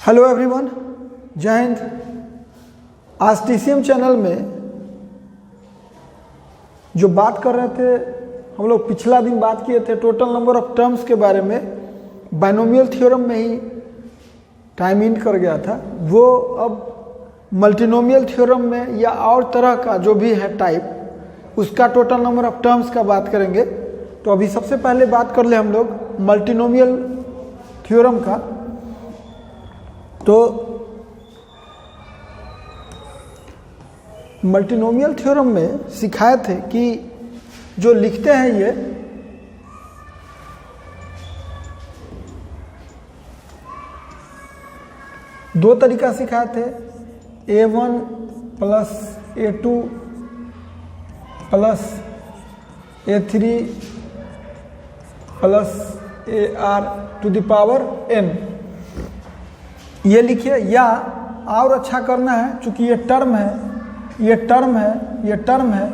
Hello everyone, जय हिंद। आज TCM channel में जो बात कर रहे थे हम लोग, पिछला दिन बात किए थे टोटल नंबर ऑफ टर्म्स के बारे में। बाइनोमियल थ्योरम में ही टाइम इन कर गया था, वो अब मल्टीनोमियल थ्योरम में या और तरह का जो भी है टाइप, उसका टोटल नंबर ऑफ टर्म्स का बात करेंगे। तो अभी सबसे पहले बात कर ले हम लोग मल्टीनोमियल थ्योरम का। तो मल्टीनोमियल थ्योरम में सिखाए थे कि जो लिखते हैं ये दो तरीका सिखाए थे, a1 plus a2 plus a3 plus ar to the power n, ये लिखिए। या और अच्छा करना है, चूंकि ये टर्म है, ये टर्म है, ये टर्म है,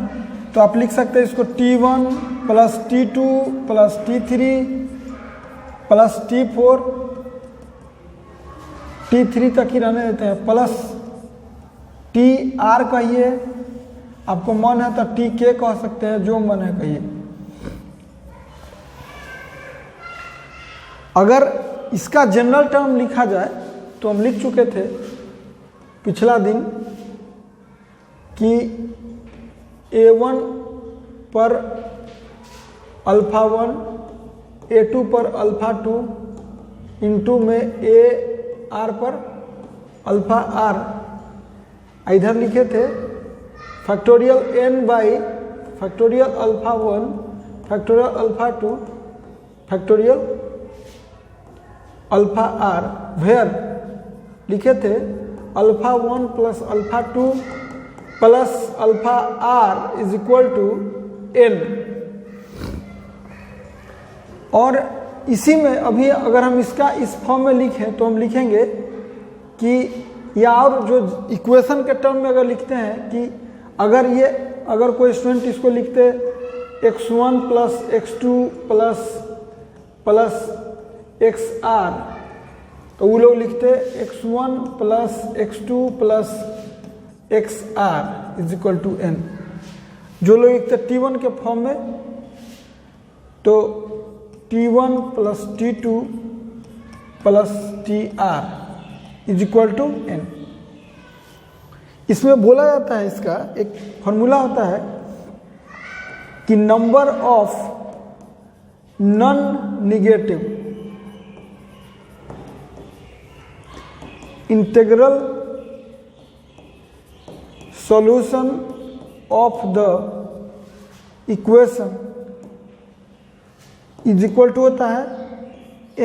तो आप लिख सकते हैं इसको t1 plus t2 plus t3 plus t4, t3 तक ही रहने देते हैं, प्लस tr कहिए। आपको मन है तो tk कह सकते हैं, जो मन है कहिए। अगर इसका जनरल टर्म लिखा जाए तो हम लिख चुके थे पिछला दिन कि a1 पर अल्फा 1, a2 पर अल्फा 2 इंटू में ar पर अल्फा r, इधर लिखे थे factorial n by factorial alpha 1 factorial alpha 2 factorial alpha r, where लिखे थे alpha 1 plus alpha 2 plus alpha r is equal to n। और इसी में अभी अगर हम इसका इस फॉर्म में लिखें तो हम लिखेंगे कि या और जो इक्वेशन के टर्म में अगर लिखते हैं कि अगर कोई स्टूडेंट इसको लिखते x1 plus x2 plus xr, तो वो लोग लिखते x1 plus x2 plus xr is equal to n। जो लोग लिखते t1 के फॉर्म में तो t1 plus t2 plus tr is equal to n। इसमें बोला जाता है, इसका एक फॉर्मूला होता है कि number of non negative integral solution of the equation is equal to होता है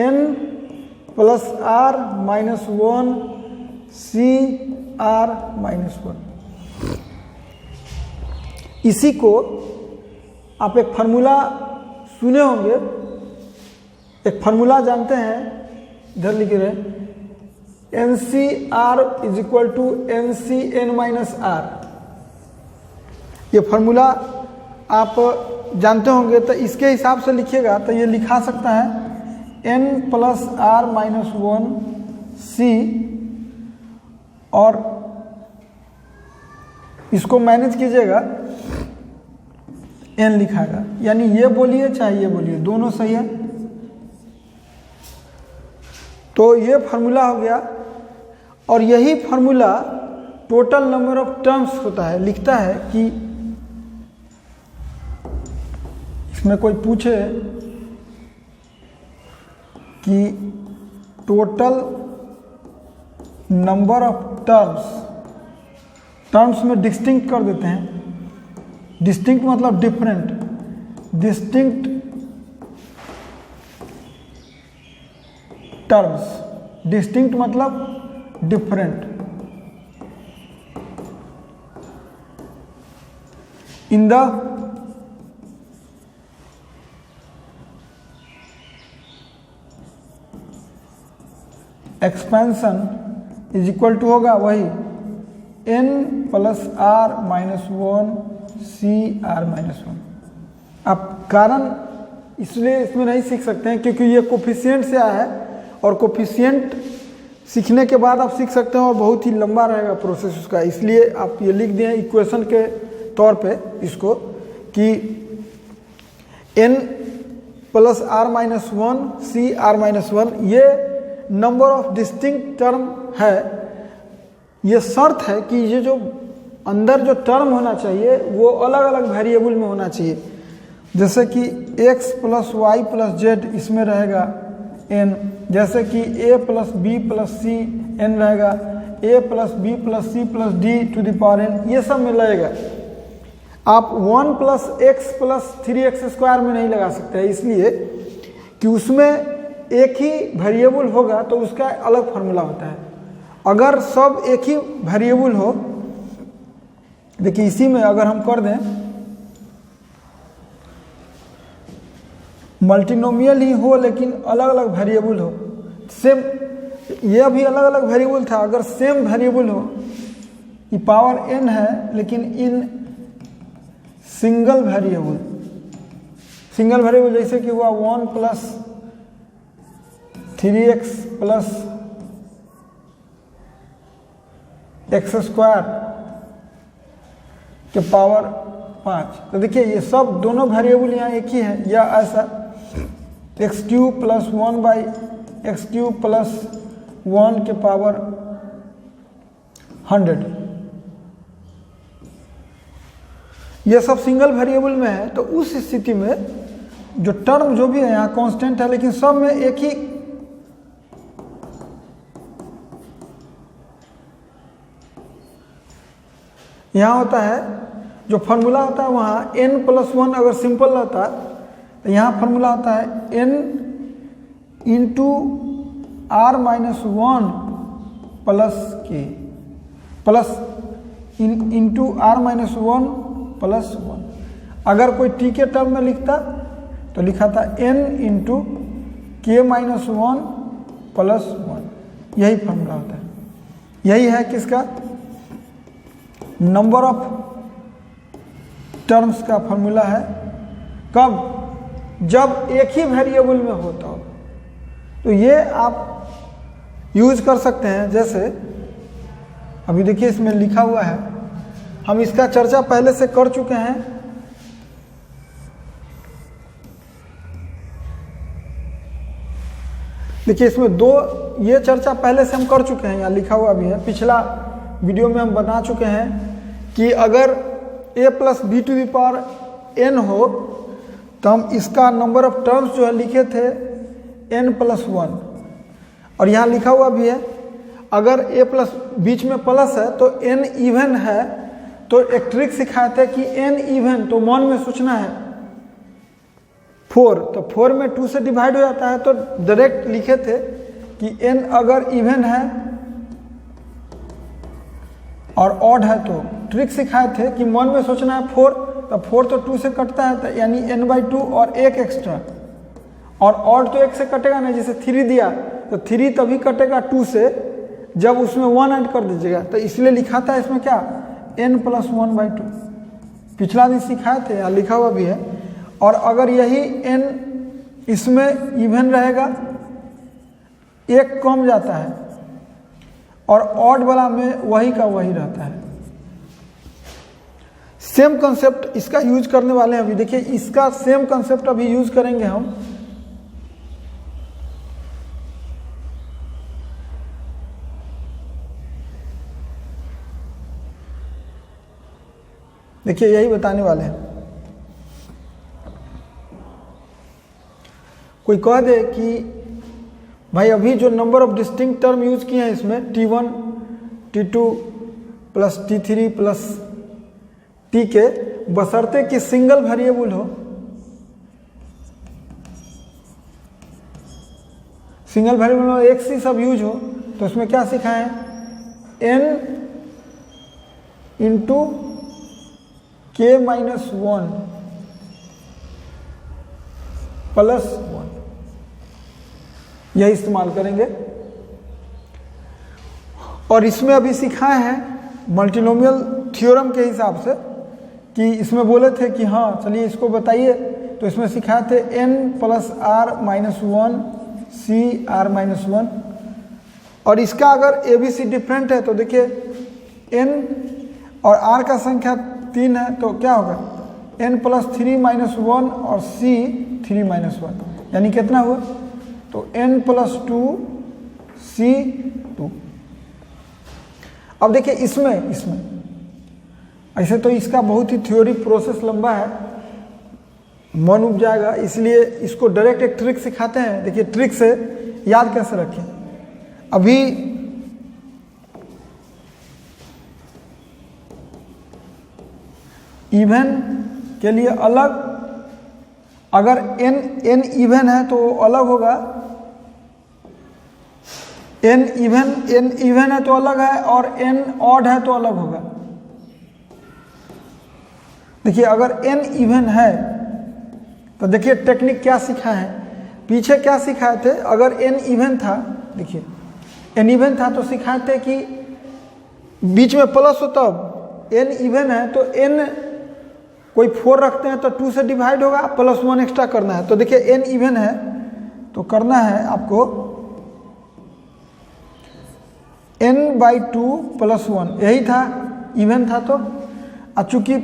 n plus r minus 1 c r minus 1। इसी को आप एक फार्मूला सुने होंगे, एक फार्मूला जानते हैं, इधर लिखे रहे NCR is equal to NCN minus R। ये फार्मूला आप जानते होंगे, तो इसके हिसाब से लिखिएगा तो ये लिखा सकता है N plus R minus 1 C, और इसको मैनेज कीजिएगा, N लिखाएगा। यानी ये बोलिए चाहे ये बोलिए, दोनों सही है। तो ये फार्मूला हो गया, और यही formula total number of terms होता है। लिखता है कि इसमें कोई पूछे कि टोटल नंबर ऑफ टर्म्स में डिस्टिंक्ट कर देते हैं। डिस्टिंक्ट मतलब डिफरेंट, डिस्टिंक्ट टर्म्स, डिस्टिंक्ट मतलब different. In the expansion is equal to होगा वही n plus r minus 1 c r minus 1। आप कारण इसलिए इसमें नहीं सीख सकते हैं क्योंकि ये कोफिशिएंट से आया है, और कोफिशिएंट सीखने के बाद आप सीख सकते हैं और बहुत ही लंबा रहेगा प्रोसेस उसका, इसलिए आप ये लिख दें इक्वेशन के तौर पे इसको कि n plus r minus 1 c r minus 1 ये नंबर ऑफ डिस्टिंक्ट टर्म है। ये शर्त है कि ये जो अंदर जो टर्म होना चाहिए वो अलग अलग वेरिएबल में होना चाहिए। जैसे कि x plus Y plus Z इसमें रहेगा n, जैसे कि a plus B plus C n रहेगा, a plus B plus C plus D to the power n, ये सब में लगेगा। आप 1 plus x plus 3x square में नहीं लगा सकते हैं, इसलिए कि उसमें एक ही वेरिएबल होगा तो उसका अलग फार्मूला होता है। अगर सब एक ही वेरिएबल हो, देखिए इसी में अगर हम कर दें मल्टीनोमियल ही हो लेकिन अलग अलग वेरिएबल हो, सेम ये भी अलग अलग वेरिएबल था, अगर सेम वेरिएबल हो, ये पावर n है लेकिन in single variable, single variable जैसे कि हुआ 1 plus 3x plus x square के पावर 5, तो देखिए ये सब दोनों वेरिएबल यहाँ एक ही है, या ऐसा x cube plus 1 by x cube plus 1 के पावर 100, ये सब सिंगल वेरिएबल में है। तो उस स्थिति में जो टर्म जो भी है यहाँ कांस्टेंट है, लेकिन सब में एक ही यहाँ होता है, जो फार्मूला होता है वहाँ n प्लस 1 अगर सिंपल रहता तो यहाँ फार्मूला होता है n into r minus 1 plus K plus into r minus 1 plus 1। अगर कोई t के टर्म में लिखता तो लिखा था n इंटू के माइनस 1 प्लस 1, यही फार्मूला होता है। यही है किसका, नंबर ऑफ टर्म्स का फार्मूला है। कब, जब एक ही वेरिएबल में होता हो, तो ये आप यूज कर सकते हैं। जैसे अभी देखिए इसमें लिखा हुआ है, हम इसका चर्चा पहले से कर चुके हैं। देखिए इसमें दो, ये चर्चा पहले से हम कर चुके हैं, यहाँ लिखा हुआ भी है, पिछला वीडियो में हम बता चुके हैं कि अगर a plus B to the power n हो तो हम इसका नंबर ऑफ टर्म्स जो है लिखे थे n प्लस 1, और यहाँ लिखा हुआ भी है अगर a प्लस बीच में प्लस है तो n इवन है। तो एक ट्रिक सिखाए थे कि n इवन, तो मन में सोचना है 4, तो 4 में 2 से डिवाइड हो जाता है, तो डायरेक्ट लिखे थे कि n अगर इवन है और ऑड है, तो ट्रिक सिखाए थे कि मन में सोचना है 4, तो 4 तो 2 से कटता है, तो यानी n/2 और एक एक्स्ट्रा, और ऑड तो 1 से कटेगा नहीं, जैसे 3 दिया तो 3 तभी कटेगा 2 से जब उसमें 1 ऐड कर दीजिएगा, तो इसलिए लिखा था इसमें क्या n प्लस 1/2, पिछला दिन सिखाए थे, यहाँ लिखा हुआ भी है। और अगर यही n इसमें इवन रहेगा, एक कम जाता है, और ऑड वाला में वही का वही रहता है। सेम कंसेप्ट इसका यूज करने वाले हैं अभी। देखिए इसका सेम कंसेप्ट अभी यूज करेंगे हम। देखिए यही बताने वाले हैं। कोई कह दे कि भाई अभी जो number of distinct term use किए हैं इसमें t1 t2 plus t3 plus tk, बशर्ते कि सिंगल वेरिएबल हो, सिंगल वेरिएबल में एक सी सब यूज हो, तो उसमें क्या सिखाएं n into k minus 1 plus 1, यही इस्तेमाल करेंगे। और इसमें अभी सिखाए हैं मल्टीनोमियल थ्योरम के हिसाब से, कि इसमें बोले थे कि हाँ चलिए इसको बताइए, तो इसमें सिखाए थे n plus r minus 1 c r minus 1, और इसका अगर ABC डिफरेंट है तो देखिए n और r का संख्या 3 है तो क्या होगा n + 3 - 1 और c 3 - 1 यानी कितना हुआ तो n + 2 c 2। अब देखिए इसमें ऐसे तो इसका बहुत ही थ्योरी प्रोसेस लंबा है, मन उब जाएगा, इसलिए इसको डायरेक्ट एक ट्रिक सिखाते हैं। देखिए ट्रिक से याद कैसे रखें। अभी इवन के लिए अलग, अगर n इवन है तो अलग होगा, n इवन है तो अलग है और n ऑड है तो अलग होगा। देखिए अगर n इवन है तो देखिए टेक्निक क्या सीखा है, पीछे क्या सिखाए थे। अगर n इवन था, देखिए n इवन था तो सिखाए थे कि बीच में प्लस हो, तब n इवन है तो n कोई 4 रखते हैं तो 2 से डिवाइड होगा, +1 एक्स्ट्रा करना है। तो देखिए n इवन है तो करना है आपको n/2 + 1, यही था, इवन था तो। चूंकि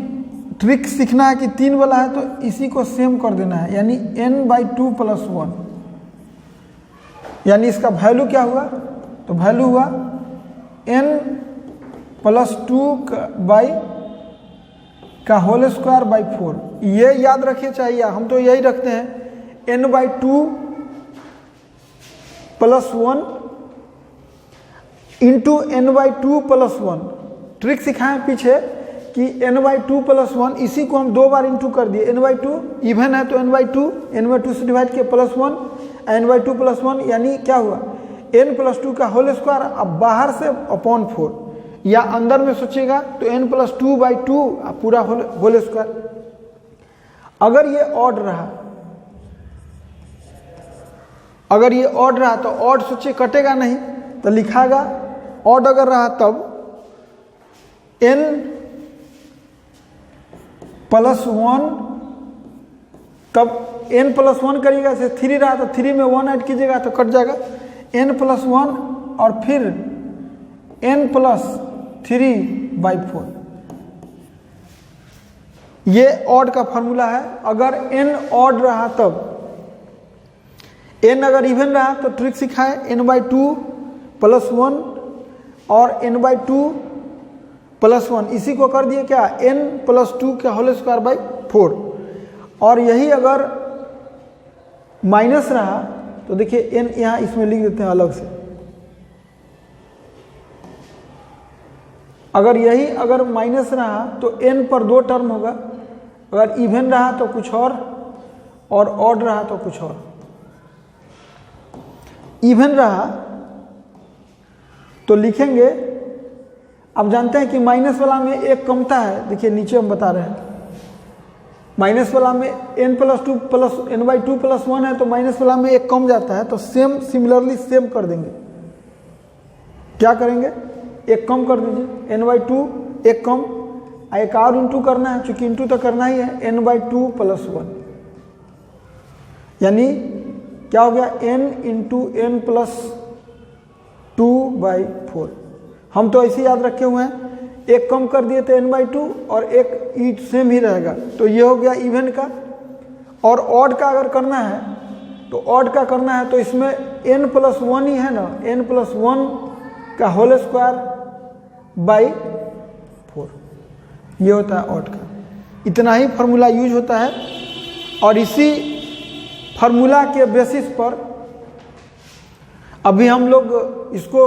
ट्रिक सीखना है कि 3 वाला है तो इसी को सेम कर देना है, यानी n/2 + 1, यानी इसका वैल्यू क्या हुआ तो वैल्यू हुआ n + 2 का होल स्क्वायर बाई 4। ये याद रखिए चाहिए, हम तो यही रखते हैं n/2 + 1 इंटू n/2 + 1। ट्रिक सिखाएं पीछे कि n/2 + 1, इसी को हम 2 बार इंटू कर दिए। n/2 इवन है तो n/2 से डिवाइड किया +1, n/2 + 1 यानी क्या हुआ n + 2 का होल स्क्वायर। अब बाहर से अपॉन 4 या अंदर में सोचिएगा तो n + 2/2 पूरा होल स्क्वायर। अगर ये ऑड रहा, अगर ये ऑड रहा तो ऑड सोचिए कटेगा नहीं तो लिखागा, ऑड अगर रहा तब n + 1, तब n + 1 करिएगा, जैसे 3 रहा तो 3 में 1 ऐड कीजिएगा तो कट जाएगा, n + 1 और फिर n + 3/4। ये ऑड का फॉर्मूला है। अगर n ऑड रहा तब, n अगर इवन रहा तो ट्रिक सिखाए n/2 + 1 और n/2 + 1, इसी को कर दिए क्या n + 2 का होल स्क्वायर बाई 4। और यही अगर माइनस रहा तो देखिए n यहाँ इसमें लिख देते हैं अलग से। अगर यही अगर माइनस रहा तो n पर 2 टर्म होगा, अगर इवन रहा तो कुछ और ऑड रहा तो कुछ और। इवन रहा तो लिखेंगे, अब जानते हैं कि माइनस वाला में एक कमता है, देखिए नीचे हम बता रहे हैं, माइनस वाला में n + 2 + n/2 + 1 है तो माइनस वाला में एक कम जाता है, तो सेम सिमिलरली सेम कर देंगे। क्या करेंगे, एक कम कर दीजिए, n/2 एक कम, एक और इंटू करना है, चूंकि इंटू तो करना ही है, n/2 + 1 यानी क्या हो गया n × n + 2/4। हम तो ऐसे याद रखे हुए हैं, एक कम कर दिए थे n/2 और एक सेम ही रहेगा, तो ये हो गया इवन का। और ऑड का अगर करना है तो ऑड का करना है तो इसमें n + 1 ही है ना, n + 1 का होल स्क्वायर बाई 4, ये होता है ऑड का। इतना ही फार्मूला यूज होता है और इसी फार्मूला के बेसिस पर अभी हम लोग इसको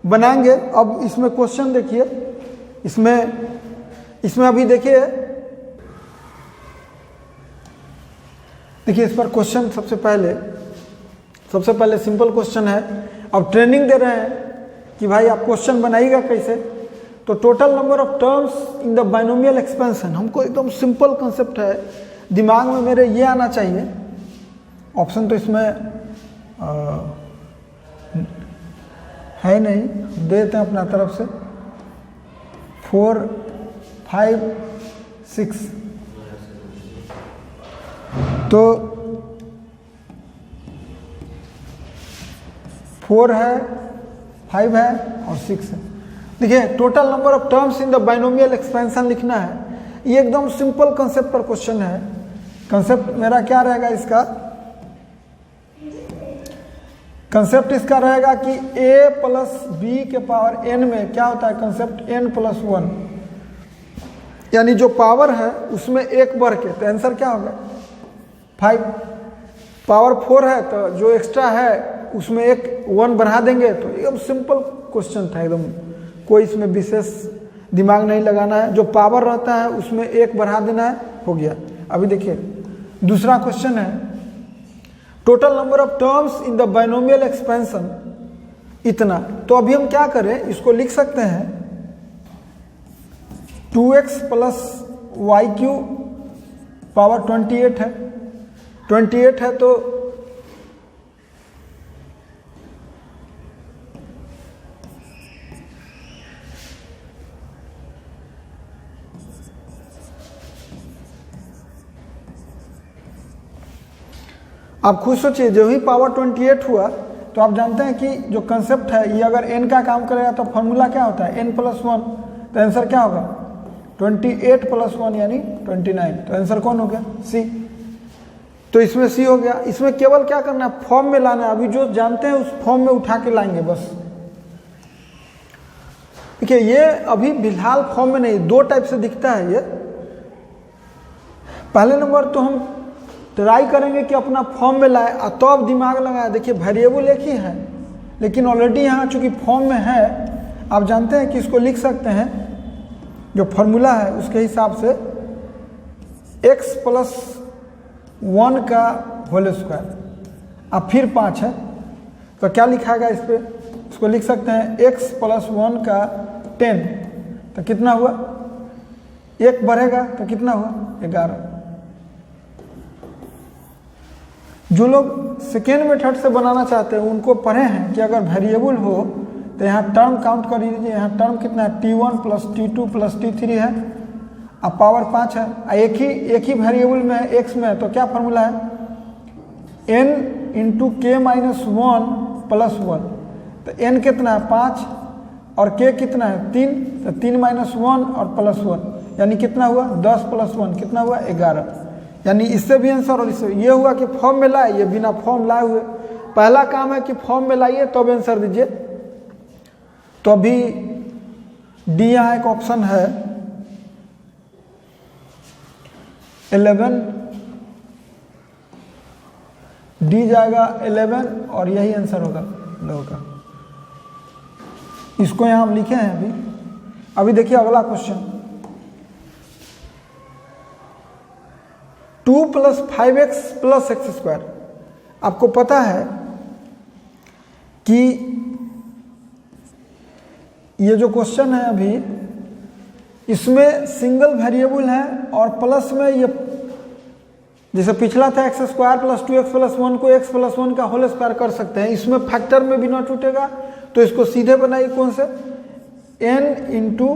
बनाएंगे। अब इसमें क्वेश्चन देखिए, इसमें अभी देखिए इस पर क्वेश्चन सबसे पहले सिंपल क्वेश्चन है। अब ट्रेनिंग दे रहे हैं कि भाई आप क्वेश्चन बनाइएगा कैसे, तो total number of terms in the binomial expansion, हमको एकदम सिंपल कंसेप्ट है, दिमाग में मेरे ये आना चाहिए। ऑप्शन तो इसमें है नहीं, दे देते हैं अपना तरफ से 4, 5, 6। तो 4 है 5 है और 6 है। देखिए total number of terms in the binomial expansion लिखना है। ये एकदम सिंपल कंसेप्ट पर क्वेश्चन है। कंसेप्ट मेरा क्या रहेगा इसका, कंसेप्ट इसका रहेगा कि a प्लस बी के पावर n में क्या होता है कंसेप्ट n प्लस 1, यानी जो पावर है उसमें एक बढ़ के, तो आंसर क्या होगा 5। पावर 4 है तो जो एक्स्ट्रा है उसमें एक 1 बढ़ा देंगे, तो एकदम सिंपल क्वेश्चन था, एकदम कोई इसमें विशेष दिमाग नहीं लगाना है। जो पावर रहता है उसमें एक बढ़ा देना है, हो गया। अभी देखिए दूसरा क्वेश्चन है, total number of terms in the binomial expansion इतना। तो अभी हम क्या करें, इसको लिख सकते हैं 2x plus Y Q power 28 है, 28 है तो आप खुद सोचिए, जो ही पावर 28 हुआ तो आप जानते हैं कि जो कंसेप्ट है ये अगर n का काम करेगा तो फॉर्मूला क्या होता है n प्लस 1, तो आंसर क्या होगा 28 प्लस 1 यानी 29। तो आंसर कौन हो गया C। तो इसमें C हो गया। इसमें केवल क्या करना है, फॉर्म में लाना है। अभी जो जानते हैं उस फॉर्म में उठा के लाएंगे बस। देखिए ये अभी फिलहाल फॉर्म में नहीं, दो टाइप से दिखता है ये। पहले नंबर तो हम ट्राई करेंगे कि अपना फॉर्म में लाए, तो अब दिमाग लगाए। देखिए वेरिएबल एक ही है, लेकिन ऑलरेडी यहाँ चूंकि फॉर्म में है, आप जानते हैं कि इसको लिख सकते हैं, जो फॉर्मूला है उसके हिसाब से x प्लस 1 का होल स्क्वायर, अब फिर 5 है तो क्या लिखाएगा इस पर, इसको लिख सकते हैं x प्लस 1 का 10, तो कितना हुआ, एक बढ़ेगा तो कितना हुआ 11। जो लोग सेकेंड मेथड से बनाना चाहते हैं उनको पढ़े हैं कि अगर वेरिएबल हो तो यहाँ टर्म काउंट कर लीजिए। यहाँ टर्म कितना है t1 plus t2 plus t3 है, अब पावर 5 है। एक ही वेरिएबल में है, x में है, तो क्या फार्मूला है n इंटू के माइनस 1 प्लस 1। तो n कितना है 5 और k कितना है 3, तो 3 माइनस 1 और प्लस 1 यानी कितना हुआ 10 प्लस 1 कितना हुआ 11। यानी इससे भी आंसर और इससे ये हुआ कि फॉर्म में लाए, ये बिना फॉर्म लाए हुए। पहला काम है कि फॉर्म में लाइए तो अब आंसर दीजिए। तो अभी डी यहाँ एक ऑप्शन है 11, डी जाएगा 11 और यही आंसर होगा लोगों का। इसको यहाँ हम लिखे हैं अभी देखिए अगला question, 2 plus 5x plus x square. आपको पता है कि ये जो क्वेश्चन है अभी इसमें सिंगल वेरिएबल है और प्लस में ये जैसे पिछला था x square plus 2x plus 1 को x प्लस 1 का होल स्क्वायर कर सकते हैं। इसमें फैक्टर में भी ना टूटेगा, तो इसको सीधे बनाइए कौन से n into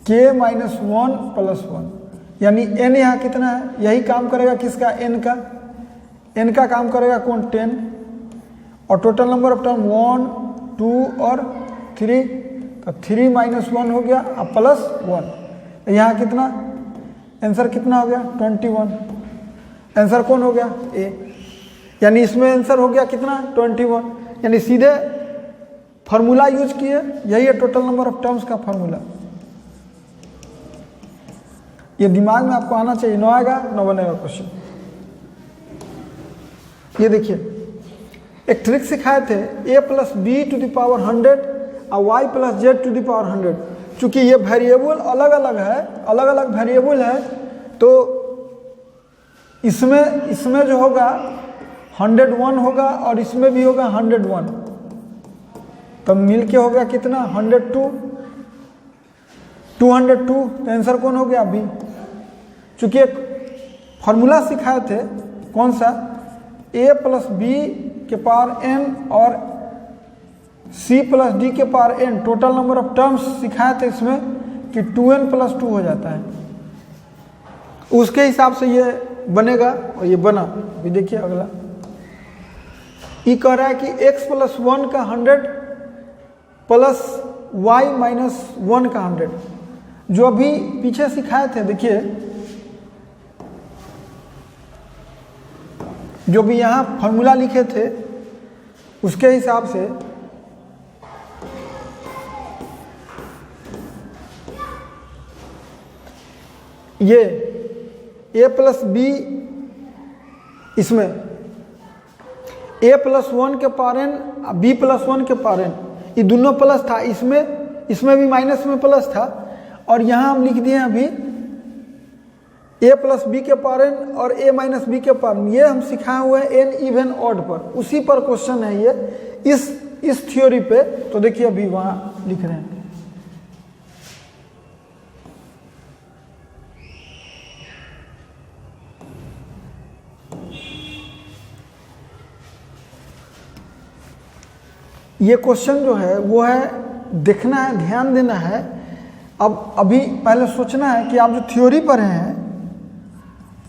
k minus 1 plus 1, यानी n यहाँ कितना है, यही काम करेगा किसका n का काम करेगा कौन 10, और टोटल नंबर ऑफ टर्म 1 2 और 3, तो 3 माइनस 1 हो गया अब प्लस 1। यहाँ कितना आंसर कितना हो गया 21। आंसर कौन हो गया a, यानी इसमें आंसर हो गया कितना 21। यानी सीधे फार्मूला यूज किए, यही है टोटल नंबर ऑफ टर्म्स का फार्मूला। ये दिमाग में आपको आना चाहिए, न आएगा न बनेगा क्वेश्चन। ये देखिए एक ट्रिक सिखाए थे, a plus B to the power 100 और y plus Z to the power 100। चूंकि ये वेरिएबल अलग अलग वेरिएबल है, तो इसमें जो होगा 101 होगा और इसमें भी होगा 101, तब मिल के हो गया कितना 102, 202। तो आंसर कौन हो गया अभी, चूंकि एक फॉर्मूला सिखाए थे कौन सा a प्लस बी के पावर n और c प्लस डी के power n, total number of terms सिखाए थे इसमें कि 2n प्लस 2 हो जाता है। उसके हिसाब से ये बनेगा और ये बना। अभी देखिए अगला ये कह रहा है कि x+1 का 100 प्लस y-1 का 100, जो अभी पीछे सिखाए थे। देखिए जो भी यहाँ फॉर्मूला लिखे थे उसके हिसाब से ये a+b, इसमें a+1 के पावर n b+1 के पावर n, ये दोनों प्लस था, इसमें भी माइनस में प्लस था, और यहाँ हम लिख दिए अभी a+b के पावर n और a-b के पावर n। ये हम सिखाए हुए हैं n इवन ऑड पर, उसी पर क्वेश्चन है ये इस थ्योरी पे। तो देखिए अभी वहाँ लिख रहे हैं ये क्वेश्चन जो है वो है देखना है, ध्यान देना है। अब अभी पहले सोचना है कि आप जो थ्योरी पढ़े हैं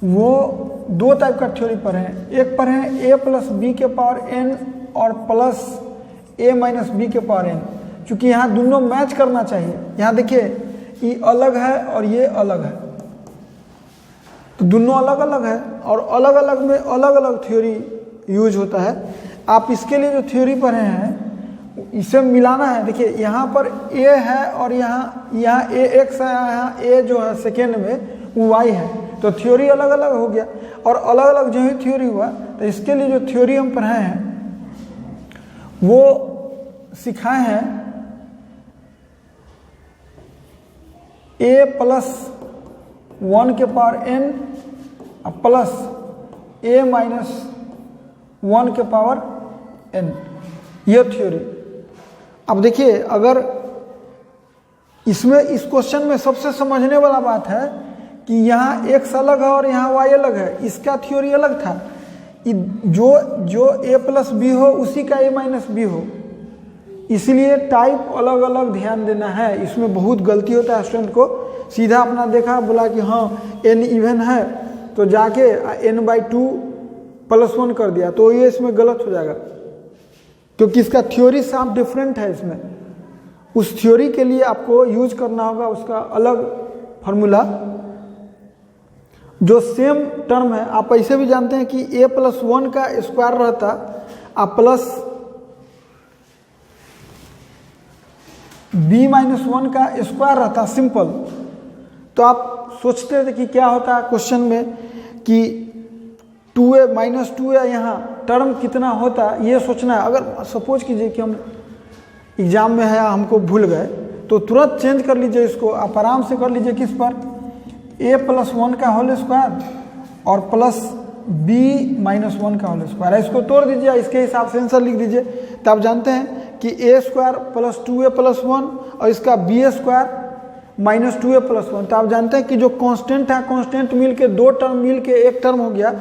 वो दो टाइप का थ्योरी पढ़े हैं। एक पढ़े हैं a+b के पावर n और प्लस a-b के पावर n, क्योंकि यहाँ दोनों मैच करना चाहिए। यहाँ देखिए ये अलग है और ये अलग है, तो दोनों अलग अलग है और अलग अलग में अलग अलग थ्योरी यूज होता है। आप इसके लिए जो थ्योरी पढ़े हैं इसे मिलाना है। देखिए यहाँ पर a है और यहाँ ax है, यहाँ a जो है सेकेंड में वो y है, तो थ्योरी अलग अलग हो गया। और अलग अलग जो ही थ्योरी हुआ, तो इसके लिए जो थ्योरी हम पढ़े हैं वो सिखाए हैं a+1 के पावर n प्लस a-1 के पावर n, ये थ्योरी। अब देखिए अगर इसमें इस क्वेश्चन में सबसे समझने वाला बात है कि यहाँ x अलग है और यहाँ y अलग है, इसका थ्योरी अलग था। जो a+b हो उसी का a-b हो, इसलिए टाइप अलग अलग ध्यान देना है। इसमें बहुत गलती होता है स्टूडेंट को, सीधा अपना देखा बोला कि हाँ n इवन है तो जाके n/2 +1 कर दिया, तो ये इसमें गलत हो जाएगा, क्योंकि इसका थ्योरी साफ डिफरेंट है। इसमें उस थ्योरी के लिए आपको यूज करना होगा उसका अलग फार्मूला, जो सेम टर्म है। आप ऐसे भी जानते हैं कि a+1 का स्क्वायर रहता आप प्लस b-1 का स्क्वायर रहता सिंपल। तो आप सोचते थे कि क्या होता है क्वेश्चन में कि 2a-2a यहाँ टर्म कितना होता है, ये सोचना है। अगर सपोज कीजिए कि हम एग्जाम में है हमको भूल गए, तो तुरंत चेंज कर लीजिए इसको, आप आराम से कर लीजिए किस पर, a+1 का होल स्क्वायर और प्लस b-1 का होल स्क्वायर। इसको तोड़ दीजिए, इसके हिसाब से आंसर लिख दीजिए। तो आप जानते हैं कि a² + 2a+1 और इसका b² - 2a+1। तो आप जानते हैं कि जो कांस्टेंट है, कांस्टेंट मिल के दो टर्म मिल के एक टर्म हो गया,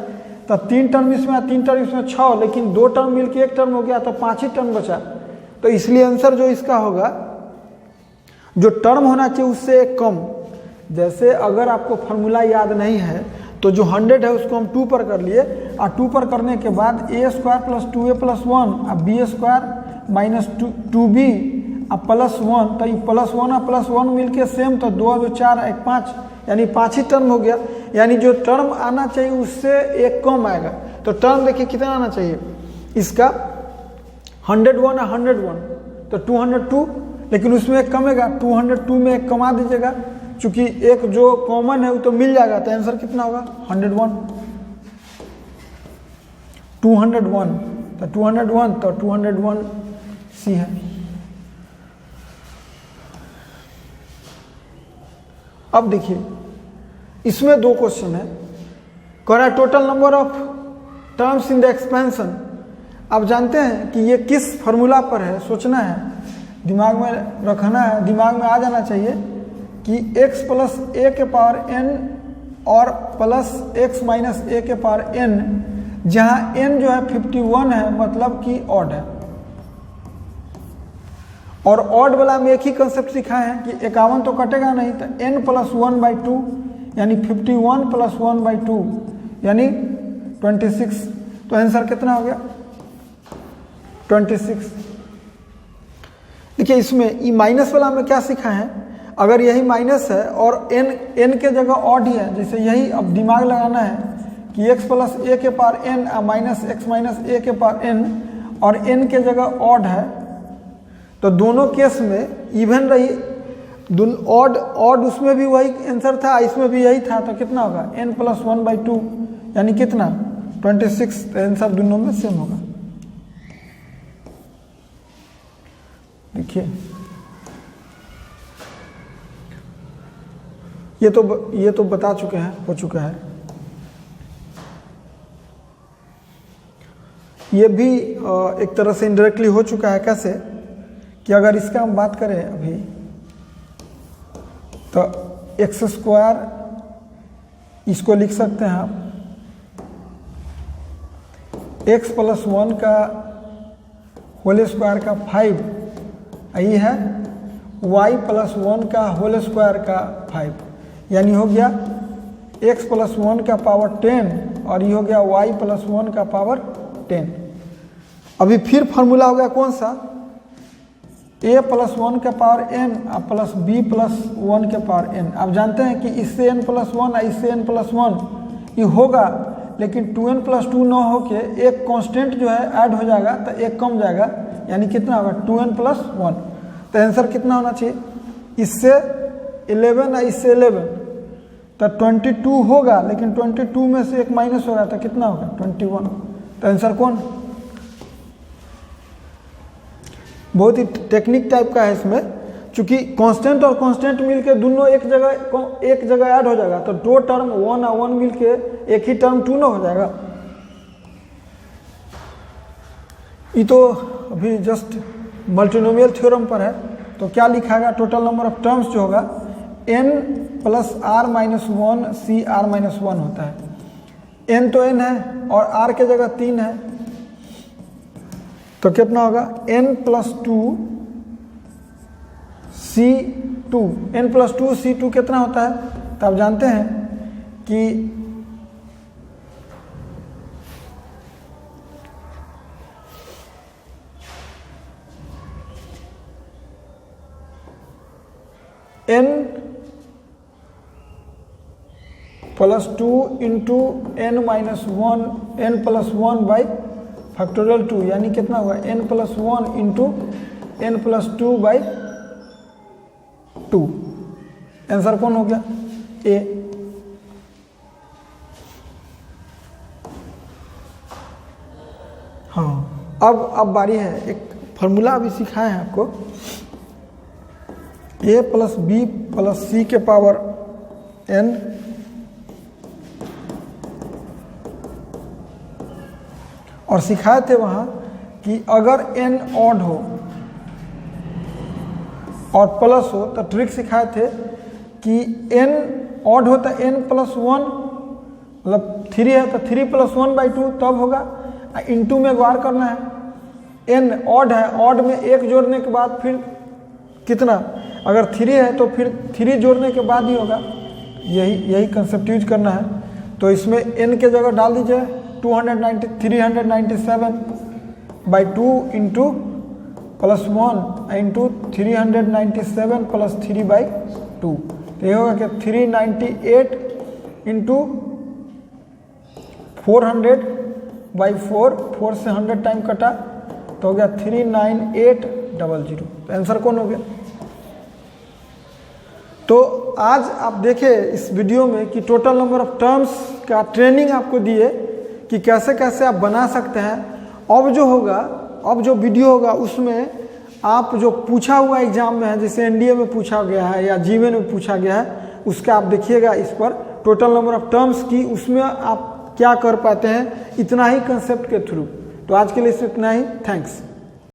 तो 3 टर्म इसमें 3 टर्म इसमें 6, लेकिन 2 टर्म मिल के एक टर्म हो गया तो 5 ही टर्म बचा। तो इसलिए आंसर जो इसका होगा, जो टर्म होना चाहिए उससे एक कम। जैसे अगर आपको फार्मूला याद नहीं है तो जो 100 है उसको हम 2 पर कर लिए, और 2 पर करने के बाद a² + 2a+1 और b² - 2b +1, तो ये +1 और +1 मिलके सेम, तो 2 और 2 4 1 5, यानी 5 ही टर्म हो गया। यानी जो टर्म आना चाहिए उससे एक कम आएगा। तो टर्म देखिए कितना आना चाहिए इसका, 101 और 101, तो 202, लेकिन उसमें एक कमेगा, 202 में एक कमा दीजिएगा, चूंकि एक जो कॉमन है वो तो मिल जाएगा। तो आंसर कितना होगा 101, 201, तो 201, तो 201 सी है। अब देखिए इसमें 2 क्वेश्चन है, कह रहा है total number of terms in the expansion. आप जानते हैं कि ये किस फार्मूला पर है, सोचना है, दिमाग में रखना है, दिमाग में आ जाना चाहिए कि x + a के पावर n और प्लस x - a के पावर n, जहाँ n जो है 51 है, मतलब कि ऑड है। और ऑड वाला में एक ही कंसेप्ट सिखाए हैं कि 51 तो कटेगा नहीं, तो n + 1/2 यानी 51 + 1/2 यानी 26। तो आंसर कितना हो गया? 26। देखिए इसमें ई माइनस वाला में क्या सीखा है, अगर यही माइनस है और n के जगह ऑड ही है, जैसे यही अब दिमाग लगाना है कि x + a के power n minus x - a के पावर n और n के जगह ऑड है, तो दोनों केस में इवन रही, ऑड उसमें भी वही आंसर था, इसमें भी यही था, तो कितना होगा? n + 1/2 यानी कितना? 26। तो आंसर दोनों में सेम होगा। देखिए ये तो बता चुके हैं, हो चुका है। ये भी एक तरह से इनडायरेक्टली हो चुका है। कैसे कि अगर इसका हम बात करें अभी, तो x² इसको लिख सकते हैं आप x + 1 का होल स्क्वायर का 5, यही है y + 1 का होल स्क्वायर का 5, यानी हो गया x + 1 का पावर 10 और ये हो गया y + 1 का पावर 10। अभी फिर फार्मूला हो गया कौन सा? a + 1 का पावर n प्लस b + 1 के पावर n। आप जानते हैं कि इससे n + 1 और इससे n + 1 ये होगा, लेकिन 2n + 2 न हो के एक कांस्टेंट जो है ऐड हो जाएगा, तो एक कम जाएगा, यानी कितना होगा? 2n + 1। तो आंसर कितना होना चाहिए? इससे 11 और इससे 11, तो 22 होगा, लेकिन 22 में से एक माइनस होगा, तो कितना होगा? 21। तो आंसर कौन? बहुत ही टेक्निक टाइप का है इसमें, चूंकि कांस्टेंट और कांस्टेंट मिलके दोनों एक जगह ऐड हो जाएगा, तो दो टर्म 1 और 1 मिलके एक ही टर्म 2 ना हो जाएगा। ये तो अभी जस्ट मल्टीनोमियल थ्योरम पर है। तो क्या लिखाएगा? टोटल नंबर ऑफ टर्म्स जो होगा n + r - 1 c r - 1 होता है। n तो n है और r के जगह 3 है, तो कितना होगा? n + 2 c2। n + 2 c2 कितना होता है? तो आप जानते हैं कि n + 2 × n - 1 n + 1/2, यानी कितना हुआ? n + 1 × n + 2/2। आंसर कौन हो गया? ए। हाँ, अब बारी है, एक फॉर्मूला अभी सिखाए हैं आपको, a + b + c के पावर n और सिखाए थे वहाँ कि अगर n ऑड हो और प्लस हो, तो ट्रिक सिखाए थे कि n ऑड हो तो n + 1, मतलब 3 है तो 3 + 1/2 तब होगा, इंटू में गौर करना है। n ऑड है, ऑड में 1 जोड़ने के बाद फिर कितना? अगर 3 है तो फिर 3 जोड़ने के बाद ही होगा। यही कंसेप्ट यूज करना है। तो इसमें n के जगह डाल दीजिए 397/2 इंटू +1 इंटू 397 + 3/2, तो ये होगा कि 398 इंटू 400/4, 4 से 100 टाइम कटा तो हो गया 39800। तो आंसर कौन हो गया? तो आज आप देखें इस वीडियो में कि टोटल नंबर ऑफ टर्म्स का ट्रेनिंग आपको दिए कि कैसे कैसे आप बना सकते हैं। अब जो होगा, अब जो वीडियो होगा उसमें आप जो पूछा हुआ एग्जाम में है, जैसे एनडीए में पूछा गया है या जीमेन में पूछा गया है, उसका आप देखिएगा इस पर टोटल नंबर ऑफ टर्म्स की, उसमें आप क्या कर पाते हैं, इतना ही कंसेप्ट के थ्रू। तो आज के लिए सिर्फ इतना ही। थैंक्स।